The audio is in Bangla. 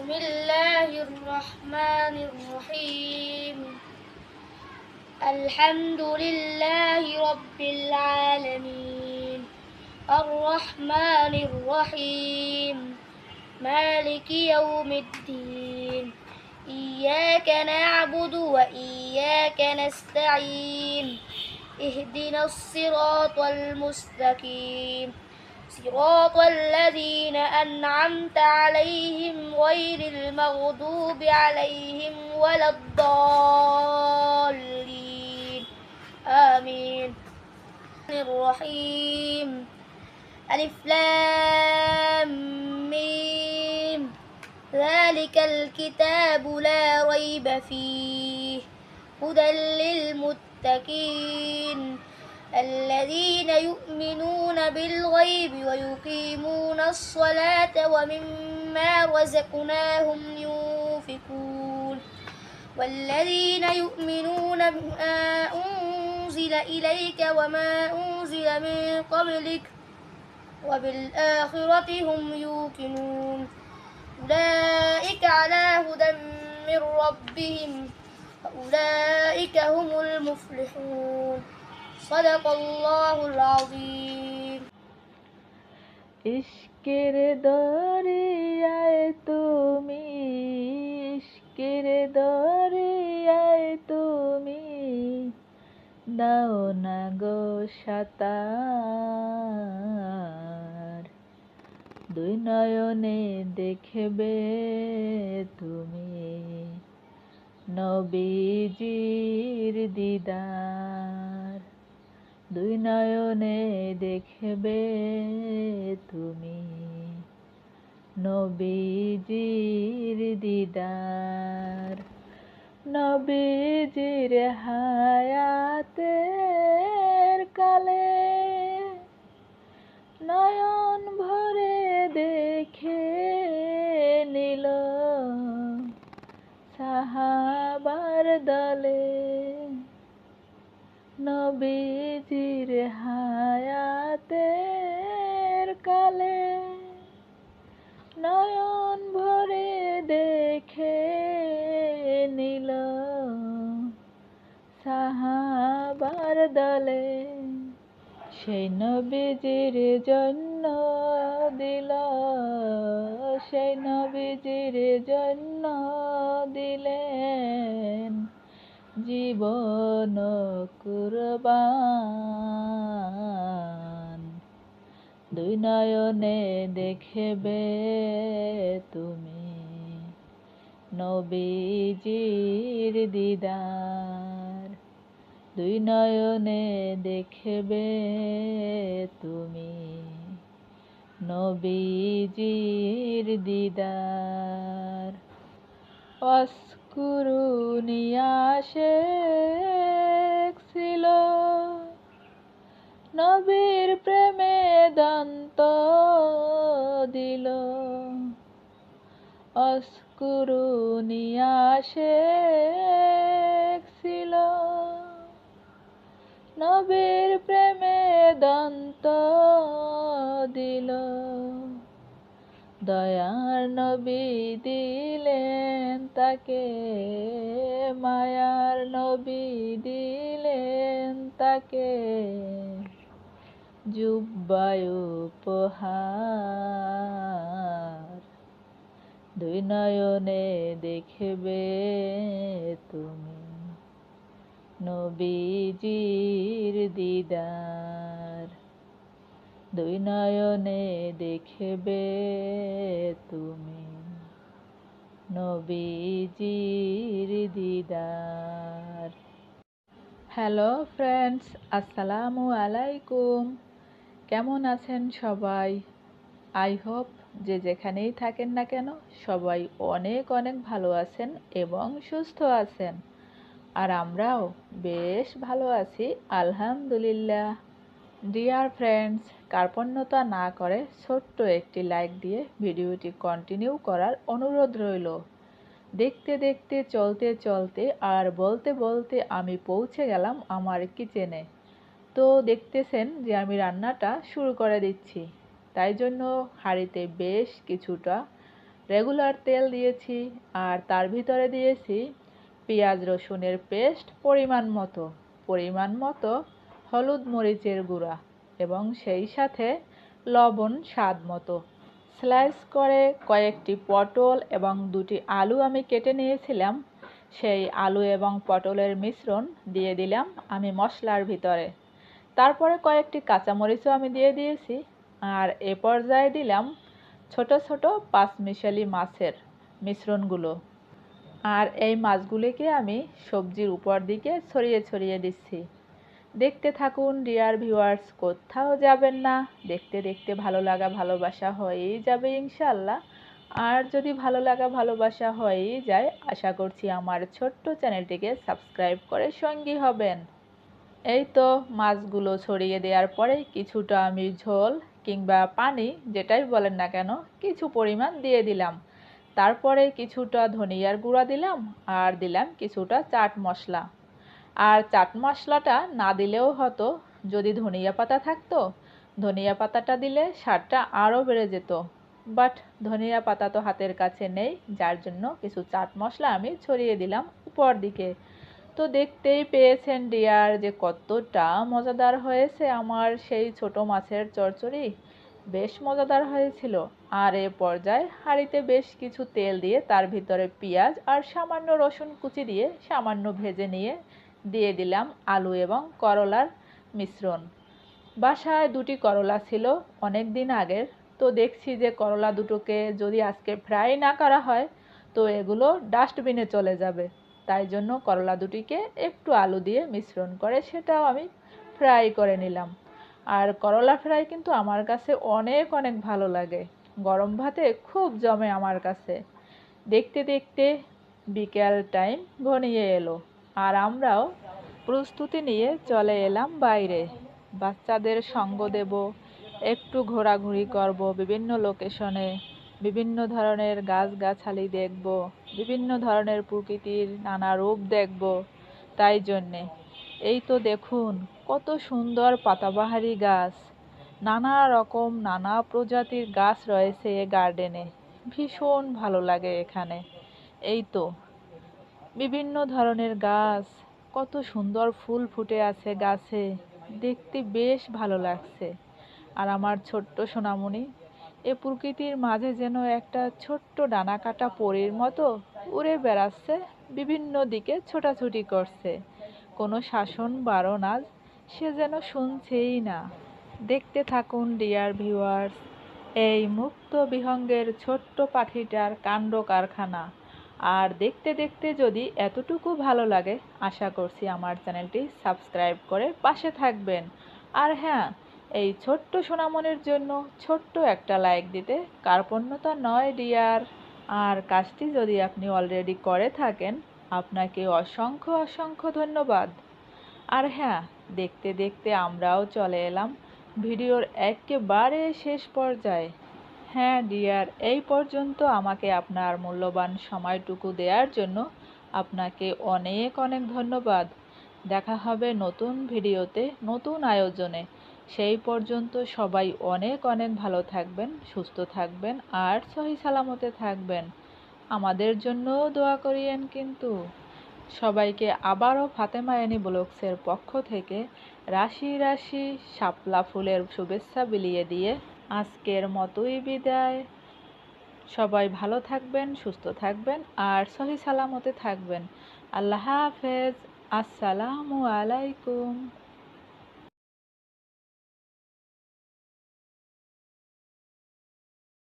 بسم الله الرحمن الرحيم الحمد لله رب العالمين الرحمن الرحيم مالك يوم الدين إياك نعبد وإياك نستعين اهدنا الصراط المستقيم صراط الذين أنعمت عليهم غير المغضوب عليهم ولا الضالين آمين الرحيم ألف لام ميم ذلك الكتاب لا ريب فيه هدى للمتقين الذين يؤمنون بالغيب ويقيمون الصلاة ومما رزقناهم ينفقون والذين يؤمنون بما أنزل إليك وما أنزل من قبلك وبالآخرة هم يوقنون أولئك على هدى من ربهم وأولئك هم المفلحون صدق الله العظيم ইশকের দরিয়ায় তুমি ইশকের দরিয়ায় তুমি দাও না গো সাঁতার দুই নয়নে দেখবে তুমি নবীজির দিদার দুই নয়নে দেখবে তুমি নবীজির দিদার নবীজির হায়াতের কালে নয়ন ভরে দেখে নিল সাহাবার দলে নবীজির হায়াতের কালে নয়ন ভরে দেখে নিল সাহাবার দলে সেই নবীজির জন্য দিল সেই নবীজির জন্য দিলেন জীবন কুরবান দুই নয়নে দেখবে তুমি নবীজির দিদার দুই নয়নে দেখবে তুমি নবীজির দিদার অস্কুরুনি আশেক ছিল নবীর প্রেমে দন্ত দিল অস্কুরুনি আশেক ছিল নবীর প্রেমে দন্ত দিল দয়ার নবী দিলেন তাকে মায়ার নবী দিলেন তাকে জুব্বায় উপহার দুই নয়নে দেখবে তুমি নবীজির দিদার দুই নয়নে দেখবে তুমি নবীজির দিদার। হ্যালো ফ্রেন্ডস, আসসালামু আলাইকুম। কেমন আছেন সবাই? আই হোপ যে যেখানেই থাকেন না কেন সবাই অনেক অনেক ভালো আছেন এবং সুস্থ আছেন। আর আমরাও বেশ ভালো আছি আলহামদুলিল্লাহ। ডিয়ার ফ্রেন্ডস, কার্পণ্যতা না করে ছোট্ট একটি লাইক দিয়ে ভিডিওটি কন্টিনিউ করার অনুরোধ রইল। দেখতে দেখতে চলতে চলতে আর বলতে বলতে আমি পৌঁছে গেলাম আমার কিচেনে। তো দেখতেছেন যে আমি রান্নাটা শুরু করে দিচ্ছি, তাই জন্য হাঁড়িতে বেশ কিছুটা রেগুলার তেল দিয়েছি আর তার ভিতরে দিয়েছি পেঁয়াজ রসুনের পেস্ট পরিমাণ মতো হলুদ মরিচের গুঁড়া এবং সেই সাথে লবণ স্বাদ মতো। স্লাইস করে কয়েকটি পটল এবং 2টি আলু আমি কেটে নিয়েছিলাম, সেই আলু এবং পটলের মিশ্রণ দিয়ে দিলাম আমি মশলার ভিতরে। তারপরে কয়েকটি কাঁচামরিচও আমি দিয়ে দিয়েছি। আর এ পর্যায়ে দিলাম ছোট ছোট 5 মিশালি মাছের মিশ্রণগুলো। আর এই মাছগুলিকে আমি সবজির উপর দিকে ছড়িয়ে ছড়িয়ে দিচ্ছি। দেখতে থাকুন ডিয়ার ভিউয়ার্স, কোথাও যাবেন না। দেখতে দেখতে ভালো লাগা ভালোবাসা হয়েই যাবে ইনশাআল্লাহ। আর যদি ভালো লাগা ভালোবাসা হয়েই যায়, আশা করছি আমার ছোট্ট চ্যানেলটিকে সাবস্ক্রাইব করে সঙ্গী হবেন। এই তো মাছগুলো ছড়িয়ে দেওয়ার পরে কিছুটা আমি ঝোল কিংবা পানি যেটাই বলেন না কেন কিছু পরিমাণ দিয়ে দিলাম। তারপরে কিছুটা ধনিয়ার গুঁড়া দিলাম আর দিলাম কিছুটা চাট মশলা। আর চাট মশলাটা না দিলেও হতো, যদি ধনিয়া পাতা থাকতো ধনিয়া পাতাটা দিলে স্বাদটা আরও বেড়ে যেত। বাট ধনিয়া পাতা তো হাতের কাছে নেই, যার জন্য কিছু চাট মশলা আমি ছড়িয়ে দিলাম উপর দিকে। তো দেখতেই পেয়েছেন ডিয়ার যে কতটা মজাদার হয়েছে আমার সেই ছোট মাছের চচ্চড়ি। বেশ মজাদার হয়েছিল। আর এ পর্যায়ে হাঁড়িতে বেশ কিছু তেল দিয়ে তার ভিতরে পেঁয়াজ আর সামান্য রসুন কুচি দিয়ে সামান্য ভেজে নিয়ে দিয়ে দিলাম আলু এবং করলার মিশ্রণ। বাসায় 2টি করলা ছিল অনেক দিন আগের, তো দেখছি যে করলা দুটোকে যদি আজকে ফ্রাই না করা হয় তো এগুলো ডাস্টবিনে চলে যাবে। তাই জন্য করলা দুটিকে একটু আলু দিয়ে মিশ্রণ করে সেটাও আমি ফ্রাই করে নিলাম। আর করলা ফ্রাই কিন্তু আমার কাছে অনেক অনেক ভালো লাগে, গরম ভাতে খুব জমে আমার কাছে। দেখতে দেখতে বিকেল টাইম ঘনিয়ে এলো আর আমরাও প্রস্তুতি নিয়ে চলে এলাম বাইরে। বাচ্চাদের সঙ্গ দেব, একটু ঘোরাঘুরি করব বিভিন্ন লোকেশনে, বিভিন্ন ধরনের গাছগাছালি দেখব, বিভিন্ন ধরনের প্রকৃতির নানা রূপ দেখব। তাই জন্যে এই তো দেখুন কত সুন্দর পাতাবাহারি গাছ, নানা রকম নানা প্রজাতির গাছ রয়েছে এ গার্ডেনে। ভীষণ ভালো লাগে এখানে। এই তো বিভিন্ন ধরনের গাছ, কত সুন্দর ফুল ফুটে আছে গাছে, দেখতে বেশ ভালো লাগছে। আর আমার ছোট্ট সোনামণি এ প্রকৃতির মাঝে যেন একটা ছোট্ট ডানা কাটা পরীর মতো উড়ে বেড়াচ্ছে, বিভিন্ন দিকে ছোটাছুটি করছে। কোনো শাসন বারণ আজ সে যেন শুনছেই না। দেখতে থাকুন ডিয়ার ভিউয়ার্স, এই মুক্ত বিহঙ্গের ছোট্ট পাখিটার কাণ্ড কারখানা। আর দেখতে দেখতে যদি এতটুকু ভালো লাগে, আশা করছি আমার চ্যানেলটি সাবস্ক্রাইব করে পাশে থাকবেন। আর হ্যাঁ, এই ছোট্ট সোনামনির জন্য ছোট্ট একটা লাইক দিতে কার্পণ্যতা নয় ডিয়ার। আর কাজটি যদি আপনি অলরেডি করে থাকেন, আপনাকে অসংখ্য অসংখ্য ধন্যবাদ। আর হ্যাঁ, দেখতে দেখতে আমরাও চলে এলাম ভিডিওর একেবারে শেষ পর্যায়ে। হ্যাঁ ডিয়ার, এই পর্যন্ত আমাকে আপনার মূল্যবান সময়টুকু দেওয়ার জন্য আপনাকে অনেক অনেক ধন্যবাদ। দেখা হবে নতুন ভিডিওতে, নতুন আয়োজনে। সেই পর্যন্ত সবাই অনেক অনেক ভালো থাকবেন, সুস্থ থাকবেন আর সহি সালামতে থাকবেন। আমাদের জন্যও দোয়া করিয়েন কিন্তু। সবাইকে আবারও ফাতেমা অ্যানি ব্লগসের পক্ষ থেকে রাশি রাশি শাপলা ফুলের শুভেচ্ছা বিলিয়ে দিয়ে আজকের মতোই বিদায়। সবাই ভালো থাকবেন, সুস্থ থাকবেন আর সহি সালামতে থাকবেন। আল্লাহ হাফেজ। আসসালামু আলাইকুম।